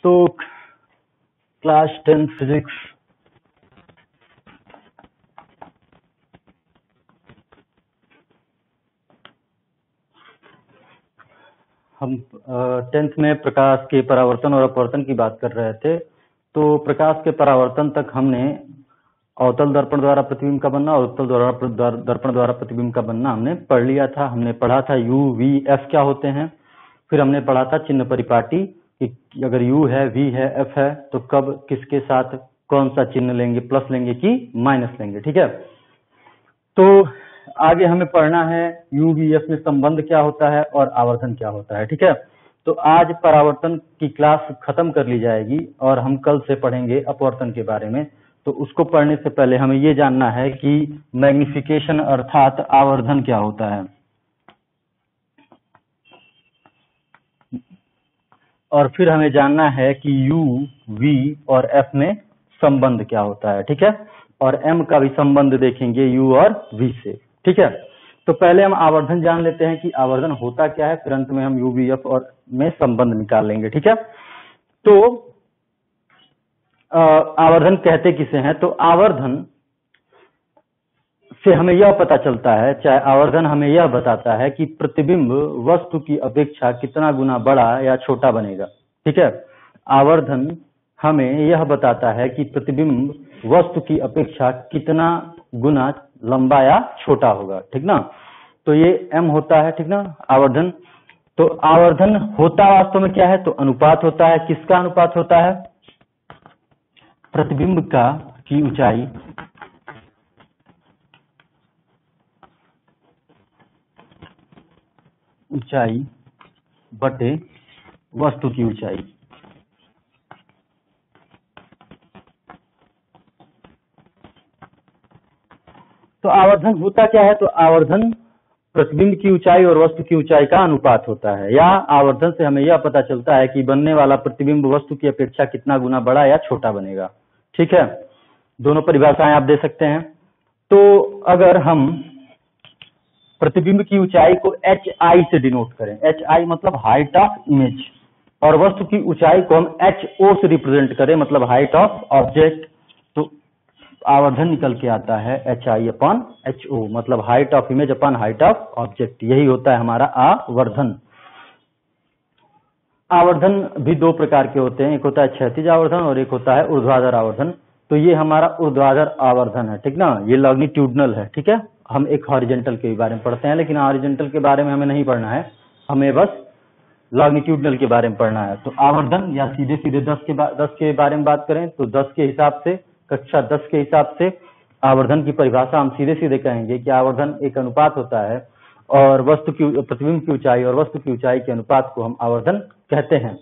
तो class 10 physics हम 10th में प्रकाश के परावर्तन और अपवर्तन की बात कर रहे थे। तो प्रकाश के परावर्तन तक हमने अवतल दर्पण द्वारा प्रतिबिंब का बनना और उत्तल दर्पण द्वारा प्रतिबिंब का बनना हमने पढ़ लिया था। हमने पढ़ा था U, V, F क्या होते हैं। फिर हमने पढ़ा था चिन्ह परिपाटी कि अगर U है, V है, F है तो कब किसके साथ कौन सा चिन्ह लेंगे, प्लस लेंगे कि माइनस लेंगे। ठीक है, तो आगे हमें पढ़ना है U, V, F में संबंध क्या होता है और आवर्धन क्या होता है। ठीक है, तो आज परावर्तन की क्लास खत्म कर ली जाएगी और हम कल से पढ़ेंगे अपवर्तन के बारे में। तो उसको पढ़ने से पहले हमें ये जानना है कि मैग्निफिकेशन अर्थात आवर्धन क्या होता है, और फिर हमें जानना है कि U, V और F में संबंध क्या होता है। ठीक है, और M का भी संबंध देखेंगे U और V से। ठीक है, तो पहले हम आवर्धन जान लेते हैं कि आवर्धन होता क्या है, फिर अंत में हम U, V, F और में संबंध निकाल लेंगे। ठीक है, तो आवर्धन कहते किसे हैं, तो आवर्धन से हमें यह पता चलता है, चाहे आवर्धन हमें यह बताता है कि प्रतिबिंब वस्तु की अपेक्षा कितना गुना बड़ा या छोटा बनेगा। ठीक है, आवर्धन हमें यह बताता है कि प्रतिबिंब वस्तु की अपेक्षा कितना गुना लंबा या छोटा होगा। ठीक ना, तो ये M होता है। ठीक ना, आवर्धन। तो आवर्धन होता वास्तव में क्या है, तो अनुपात होता है। किसका अनुपात होता है, प्रतिबिंब का की ऊंचाई बटे वस्तु की ऊंचाई। तो आवर्धन होता क्या है, तो आवर्धन प्रतिबिंब की ऊंचाई और वस्तु की ऊंचाई का अनुपात होता है, या आवर्धन से हमें यह पता चलता है कि बनने वाला प्रतिबिंब वस्तु की अपेक्षा कितना गुना बड़ा या छोटा बनेगा। ठीक है, दोनों परिभाषाएं आप दे सकते हैं। तो अगर हम प्रतिबिंब की ऊंचाई को HI से डिनोट करें, HI मतलब हाइट ऑफ इमेज, और वस्तु की ऊंचाई को हम HO से रिप्रेजेंट करें, मतलब हाइट ऑफ ऑब्जेक्ट, तो आवर्धन निकल के आता है HI/HO, मतलब height of image upon height of object. यही होता है हमारा आवर्धन। आवर्धन भी दो प्रकार के होते हैं, एक होता है क्षैतिज आवर्धन और एक होता है ऊर्ध्वाधर आवर्धन। तो ये हमारा ऊर्ध्वाधर आवर्धन है। ठीक ना, ये लॉन्गिट्यूडनल है। ठीक है, हम एक हॉरिजॉन्टल के बारे में पढ़ते हैं, लेकिन हॉरिजॉन्टल के बारे में हमें नहीं पढ़ना है, हमें बस लॉन्गिट्यूडनल के बारे में पढ़ना है। तो आवर्धन, या सीधे सीधे 10 के बारे में बात करें तो 10 के हिसाब से, कक्षा 10 के हिसाब से आवर्धन की परिभाषा हम सीधे सीधे कहेंगे कि आवर्धन एक अनुपात होता है, और वस्तु की प्रतिबिंब की ऊंचाई और वस्तु की ऊंचाई के अनुपात को हम आवर्धन कहते हैं।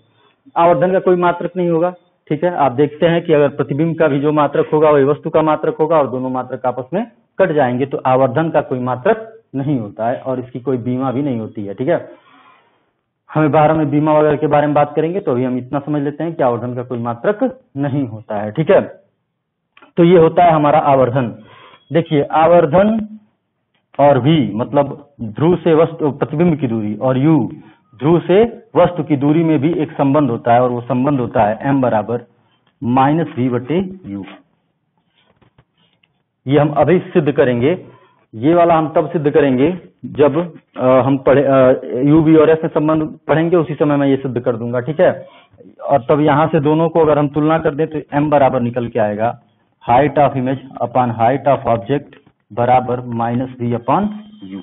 आवर्धन का कोई मात्रक नहीं होगा। ठीक है, आप देखते हैं कि अगर प्रतिबिंब का भी जो मात्रक होगा वही वस्तु का मात्रक होगा और दोनों मात्रक आपस में कट जाएंगे, तो आवर्धन का कोई मात्रक नहीं होता है और इसकी कोई बीमा भी नहीं होती है। ठीक है, हमें 12 में बीमा वगैरह के बारे में बात करेंगे तो अभी हम इतना समझ लेते हैं कि आवर्धन का कोई मात्रक नहीं होता है। ठीक है, तो ये होता है हमारा आवर्धन। देखिए, आवर्धन और V मतलब ध्रुव से वस्तु प्रतिबिंब की दूरी, और U ध्रुव से वस्तु की दूरी में भी एक संबंध होता है, और वो संबंध होता है M बराबर -V/U। ये हम अभी सिद्ध करेंगे, ये वाला हम तब सिद्ध करेंगे जब हम पढ़े U, V और F में संबंध पढ़ेंगे, उसी समय मैं ये सिद्ध कर दूंगा। ठीक है, और तब यहाँ से दोनों को अगर हम तुलना कर दें तो M बराबर निकल के आएगा height of image upon height of object बराबर -V/U।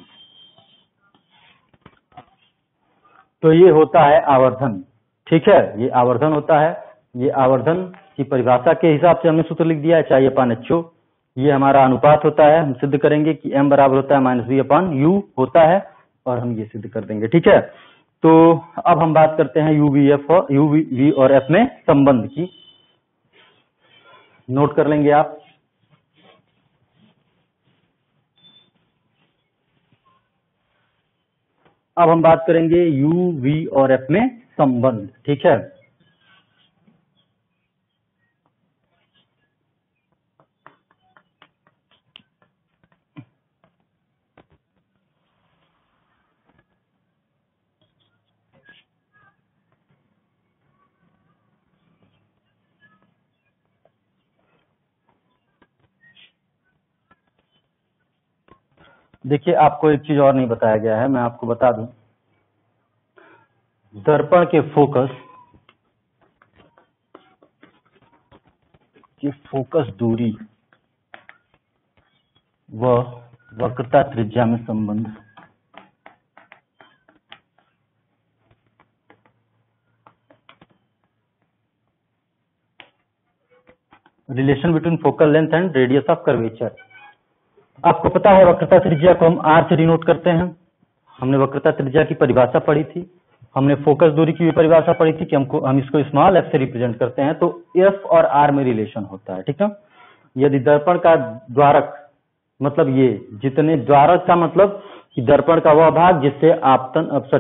तो ये होता है आवर्धन। ठीक है, ये आवर्धन होता है। ये आवर्धन की परिभाषा के हिसाब से हमने सूत्र लिख दिया है, HI/HO। ये हमारा अनुपात होता है, हम सिद्ध करेंगे कि M बराबर होता है -V/U होता है, और हम ये सिद्ध कर देंगे। ठीक है, तो अब हम बात करते हैं U, V और F में संबंध की। नोट कर लेंगे आप। अब हम बात करेंगे U, V और F में संबंध। ठीक है, देखिए आपको एक चीज और नहीं बताया गया है, मैं आपको बता दूं। दर्पण के फोकस दूरी व वक्रता त्रिज्या में संबंध। Relation between focal length and radius of curvature. आपको पता है वक्रता त्रिज्या को हम आर से डिनोट करते हैं। हमने वक्रता त्रिज्या की परिभाषा पढ़ी थी, हमने फोकस दूरी की भी परिभाषा पढ़ी थी कि हम इसको स्मॉल एफ से रिप्रेजेंट करते हैं। तो एफ और आर में रिलेशन होता है, ठीक है। यदि दर्पण का द्वारक, मतलब ये जितने द्वारक का मतलब कि दर्पण का वह भाग जिससे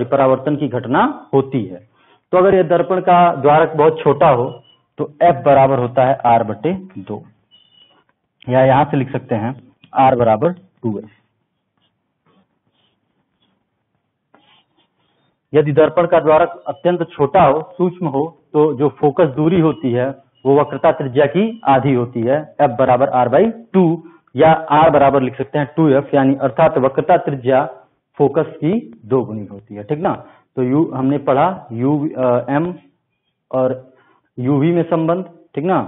परावर्तन की घटना होती है। तो अगर यह दर्पण का द्वारक बहुत छोटा हो तो एफ बराबर होता है आर बटे 2, या यहां से लिख सकते हैं आर बराबर 2f। यदि दर्पण का द्वारक अत्यंत छोटा हो, सूक्ष्म हो, तो जो फोकस दूरी होती है वो वक्रता त्रिज्या की आधी होती है, f बराबर r/2, या r बराबर लिख सकते हैं 2f, यानी अर्थात वक्रता त्रिज्या फोकस की 2 गुनी होती है, ठीक ना। तो हमने पढ़ा m और uv में संबंध, ठीक ना।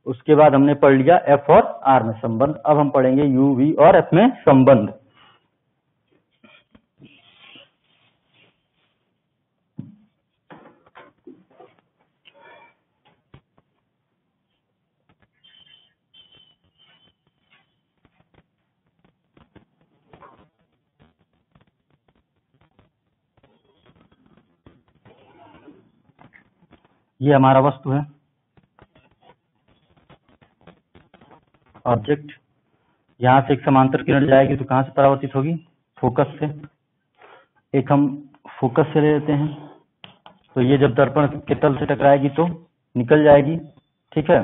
उसके बाद हमने पढ़ लिया f और r में संबंध। अब हम पढ़ेंगे uv और f में संबंध। ये हमारा वस्तु है, ऑब्जेक्ट। यहां से एक समांतर किरण जाएगी तो कहां से परावर्तित होगी? फोकस से। एक हम फोकस से ले लेते हैं, तो ये जब दर्पण के तल से टकराएगी तो निकल जाएगी, ठीक है।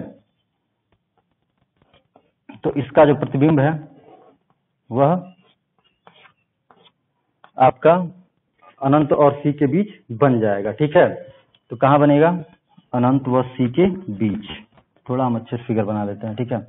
तो इसका जो प्रतिबिंब है वह आपका अनंत और सी के बीच बन जाएगा, ठीक है। तो कहां बनेगा? अनंत व सी के बीच। थोड़ा हम अच्छे से फिगर बना लेते हैं, ठीक है।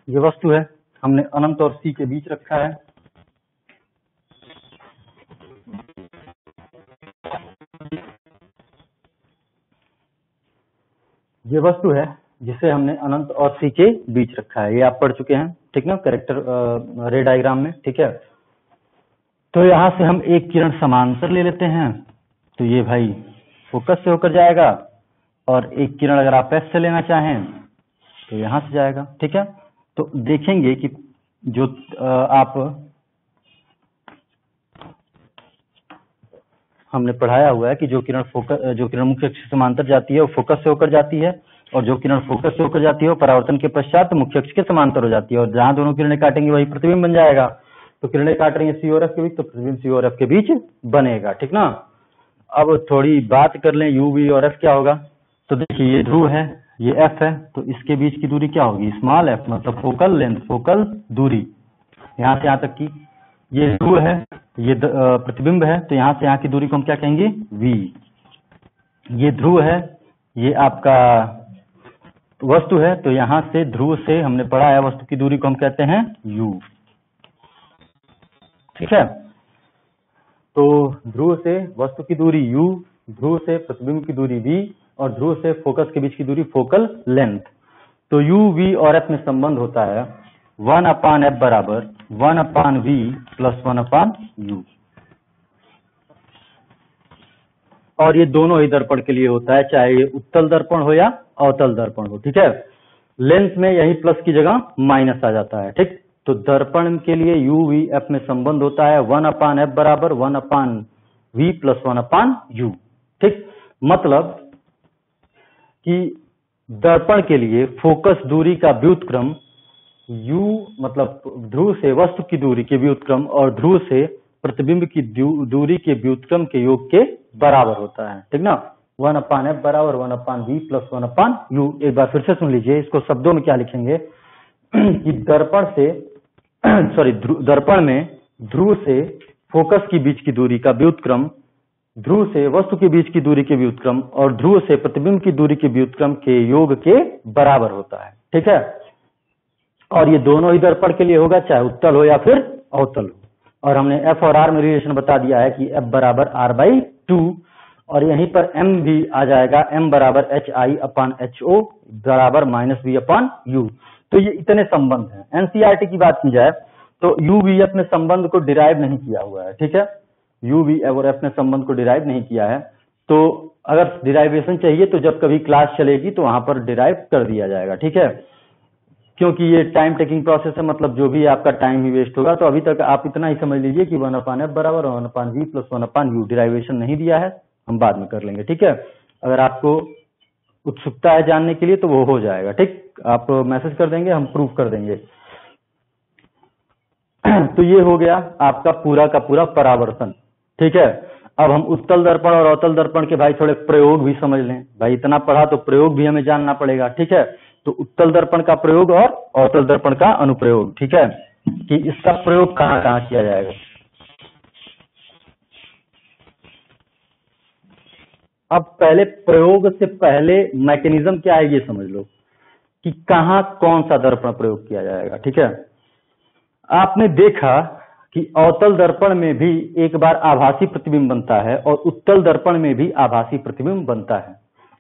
ये वस्तु है, हमने अनंत और सी के बीच रखा है। ये वस्तु है जिसे हमने अनंत और सी के बीच रखा है, ये आप पढ़ चुके हैं, ठीक ना, कैरेक्टर रे डायग्राम में, ठीक है। तो यहां से हम एक किरण समांतर ले लेते हैं, तो ये भाई फोकस से होकर जाएगा, और एक किरण अगर आप एस से लेना चाहें तो यहां से जाएगा, ठीक है। तो देखेंगे कि जो हमने पढ़ाया हुआ है कि जो किरण मुख्य अक्ष से समांतर जाती है वो फोकस से होकर जाती है, और जो किरण फोकस से होकर जाती है वो परावर्तन के पश्चात मुख्य अक्ष के समांतर हो जाती है, और जहां दोनों किरणें काटेंगी वही प्रतिबिंब बन जाएगा। तो किरणें काट रही है सी और एफ के बीच, तो प्रतिबिंब सी और एफ के बीच बनेगा, ठीक ना। अब थोड़ी बात कर लें यू वी और एफ क्या होगा। तो देखिए ये ध्रुव है, ये एफ है, तो इसके बीच की दूरी क्या होगी? स्मॉल एफ, मतलब फोकल लेंथ, फोकल दूरी यहां से यहां तक की। ये ध्रुव है, ये प्रतिबिंब है, तो यहां से यहां की दूरी को हम क्या कहेंगे? v। ये ध्रुव है, ये आपका वस्तु है, तो यहां से ध्रुव से हमने पढ़ा है वस्तु की दूरी को हम कहते हैं u, ठीक है। तो ध्रुव से वस्तु की दूरी u, ध्रुव से प्रतिबिंब की दूरी v, और ध्रुव से फोकस के बीच की दूरी फोकल लेंथ। तो u, v और f में संबंध होता है 1/f बराबर 1/v प्लस 1/u, और ये दोनों ही दर्पण के लिए होता है, चाहे ये उत्तल दर्पण हो या अवतल दर्पण हो, ठीक है। लेंस में यही प्लस की जगह माइनस आ जाता है, ठीक। तो दर्पण के लिए u, v, f में संबंध होता है 1/f बराबर 1/v प्लस 1/u, ठीक। मतलब कि दर्पण के लिए फोकस दूरी का व्युत्क्रम u मतलब ध्रुव से वस्तु की दूरी के व्युत्क्रम और ध्रुव से प्रतिबिंब की दूरी के व्युत्क्रम के योग के बराबर होता है, ठीक ना। 1/f बराबर 1/v प्लस 1/u। एक बार फिर से सुन लीजिए, इसको शब्दों में क्या लिखेंगे कि दर्पण में ध्रुव से फोकस के बीच की दूरी का व्युत्क्रम ध्रुव से वस्तु के बीच की दूरी के व्युत्क्रम और ध्रुव से प्रतिबिंब की दूरी के व्युत्क्रम के योग के बराबर होता है, ठीक है। और ये दोनों ही दर्पण के लिए होगा, चाहे उत्तल हो या फिर अवतल हो। और हमने f और r में रिलेशन बता दिया है कि f बराबर r/2 और यहीं पर m भी आ जाएगा, m बराबर hi/ho बराबर -v/u। तो ये इतने संबंध हैं। एनसीईआरटी की बात की जाए तो u v f ने संबंध को डिराइव नहीं किया हुआ है, ठीक है। u v और f ने संबंध को डिराइव नहीं किया है, तो अगर डिराइवेशन चाहिए तो जब कभी क्लास चलेगी तो वहां पर डिराइव कर दिया जाएगा, ठीक है। क्योंकि ये टाइम टेकिंग प्रोसेस है, मतलब जो भी आपका टाइम ही वेस्ट होगा। तो अभी तक आप इतना ही समझ लीजिए कि 1/f बराबर 1/v प्लस 1/u। डिराइवेशन नहीं दिया है, हम बाद में कर लेंगे, ठीक है। अगर आपको उत्सुकता है जानने के लिए तो वो हो जाएगा, ठीक। आप मैसेज कर देंगे, हम प्रूफ कर देंगे। तो ये हो गया आपका पूरा का पूरा परावर्तन, ठीक है। अब हम उत्तल दर्पण और अवतल दर्पण के भाई थोड़े प्रयोग भी समझ लें। भाई इतना पढ़ा तो प्रयोग भी हमें जानना पड़ेगा, ठीक है। तो उत्तल दर्पण का प्रयोग और अवतल दर्पण का अनुप्रयोग, ठीक है, कि इसका प्रयोग कहाँ कहाँ किया जाएगा। अब पहले प्रयोग से पहले मैकेनिज्म क्या है ये समझ लो कि कहाँ कौन सा दर्पण प्रयोग किया जाएगा, ठीक है। आपने देखा कि अवतल दर्पण में भी एक बार आभासी प्रतिबिंब बनता है और उत्तल दर्पण में भी आभासी प्रतिबिंब बनता है।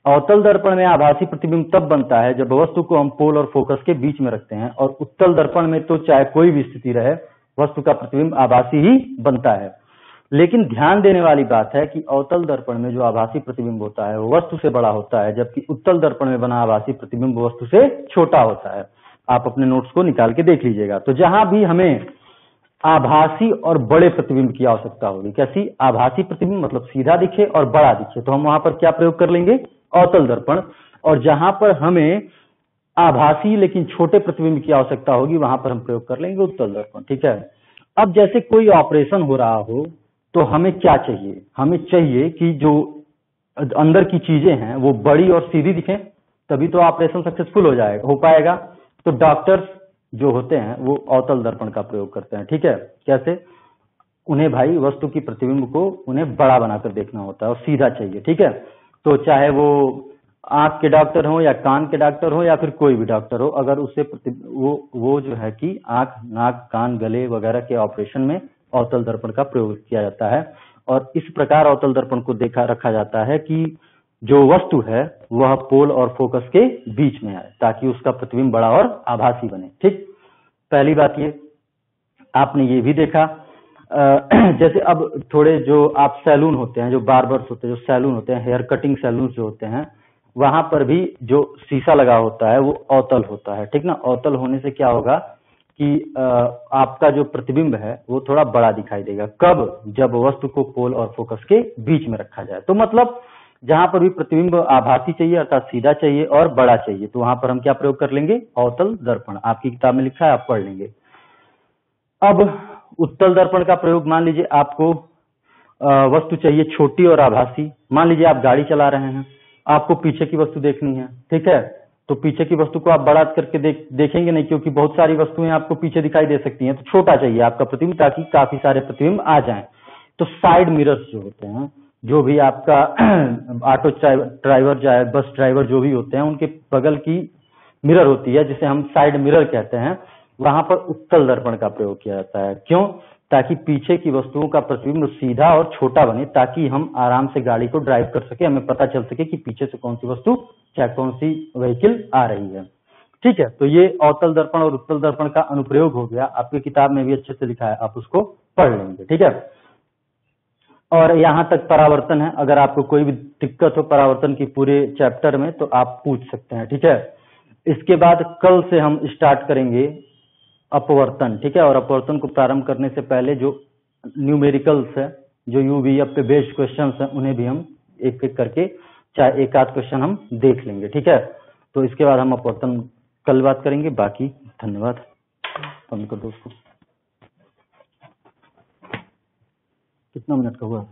अवतल दर्पण में आभासी प्रतिबिंब तब बनता है जब वस्तु को हम पोल और फोकस के बीच में रखते हैं, और उत्तल दर्पण में तो चाहे कोई भी स्थिति रहे वस्तु का प्रतिबिंब आभासी ही बनता है। लेकिन ध्यान देने वाली बात है कि अवतल दर्पण में जो आभासी प्रतिबिंब होता है वो वस्तु से बड़ा होता है, जबकि उत्तल दर्पण में बना आभासी प्रतिबिंब वस्तु से छोटा होता है। आप अपने नोट्स को निकाल के देख लीजिएगा। तो जहां भी हमें आभासी और बड़े प्रतिबिंब की आवश्यकता होगी, कैसी आभासी प्रतिबिंब मतलब सीधा दिखे और बड़ा दिखे, तो हम वहां पर क्या प्रयोग कर लेंगे, अवतल दर्पण। और जहां पर हमें आभासी लेकिन छोटे प्रतिबिंब की आवश्यकता होगी वहां पर हम प्रयोग कर लेंगे उत्तल दर्पण, ठीक है। अब जैसे कोई ऑपरेशन हो रहा हो तो हमें क्या चाहिए, हमें चाहिए कि जो अंदर की चीजें हैं वो बड़ी और सीधी दिखें, तभी तो ऑपरेशन सक्सेसफुल हो पाएगा। तो डॉक्टर्स जो होते हैं वो अवतल दर्पण का प्रयोग करते हैं, ठीक है। कैसे, उन्हें भाई वस्तु की प्रतिबिंब को उन्हें बड़ा बनाकर देखना होता है और सीधा चाहिए, ठीक है। तो चाहे वो आंख के डॉक्टर हो या कान के डॉक्टर हो या फिर कोई भी डॉक्टर हो, अगर उससे वो जो है कि आंख, नाक, कान, गले वगैरह के ऑपरेशन में अवतल दर्पण का प्रयोग किया जाता है। और इस प्रकार अवतल दर्पण को रखा जाता है कि जो वस्तु है वह पोल और फोकस के बीच में आए ताकि उसका प्रतिबिंब बड़ा और आभासी बने, ठीक। पहली बात ये आपने ये भी देखा। जैसे अब थोड़े जो आप सैलून होते हैं, जो बार्बर्स होते हैं, जो सैलून होते हैं, हेयर कटिंग सैलून जो होते हैं, वहां पर भी जो शीशा लगा होता है वो अवतल होता है, ठीक ना। अवतल होने से क्या होगा कि आपका जो प्रतिबिंब है वो थोड़ा बड़ा दिखाई देगा। कब, जब वस्तु को पोल और फोकस के बीच में रखा जाए। तो मतलब जहां पर भी प्रतिबिंब आभासी चाहिए अर्थात सीधा चाहिए और बड़ा चाहिए, तो वहां पर हम क्या प्रयोग कर लेंगे, अवतल दर्पण। आपकी किताब में लिखा है, आप पढ़ लेंगे। अब उत्तल दर्पण का प्रयोग, मान लीजिए आपको वस्तु चाहिए छोटी और आभासी। मान लीजिए आप गाड़ी चला रहे हैं, आपको पीछे की वस्तु देखनी है, ठीक है। तो पीछे की वस्तु को आप बड़ा करके देखेंगे नहीं, क्योंकि बहुत सारी वस्तुएं आपको पीछे दिखाई दे सकती हैं। तो छोटा चाहिए आपका प्रतिबिंब ताकि काफी सारे प्रतिबिंब आ जाएं। तो साइड मिरर्स जो होते हैं, जो भी आपका ऑटो ड्राइवर चाहे बस ड्राइवर जो भी होते हैं, उनके बगल की मिरर होती है जिसे हम साइड मिरर कहते हैं, वहां पर उत्तल दर्पण का प्रयोग किया जाता है। क्यों, ताकि पीछे की वस्तुओं का प्रतिबिंब सीधा और छोटा बने, ताकि हम आराम से गाड़ी को ड्राइव कर सके, हमें पता चल सके कि पीछे से कौन सी वस्तु चाहे कौन सी व्हीकल आ रही है, ठीक है। तो ये अवतल दर्पण और उत्तल दर्पण का अनुप्रयोग हो गया। आपकी किताब में भी अच्छे से लिखा है, आप उसको पढ़ लेंगे, ठीक है। और यहां तक परावर्तन है। अगर आपको कोई भी दिक्कत हो परावर्तन की पूरे चैप्टर में तो आप पूछ सकते हैं, ठीक है। इसके बाद कल से हम स्टार्ट करेंगे अपवर्तन, ठीक है। और अपवर्तन को प्रारंभ करने से पहले जो न्यूमेरिकल्स है, जो यूवीएफ पे बेस्ड क्वेश्चंस हैं, उन्हें भी हम एक एक करके चाहे एक आध क्वेश्चन हम देख लेंगे, ठीक है। तो इसके बाद हम अपवर्तन कल बात करेंगे। बाकी धन्यवाद। बंद कर दो उसको। कितना मिनट का हुआ?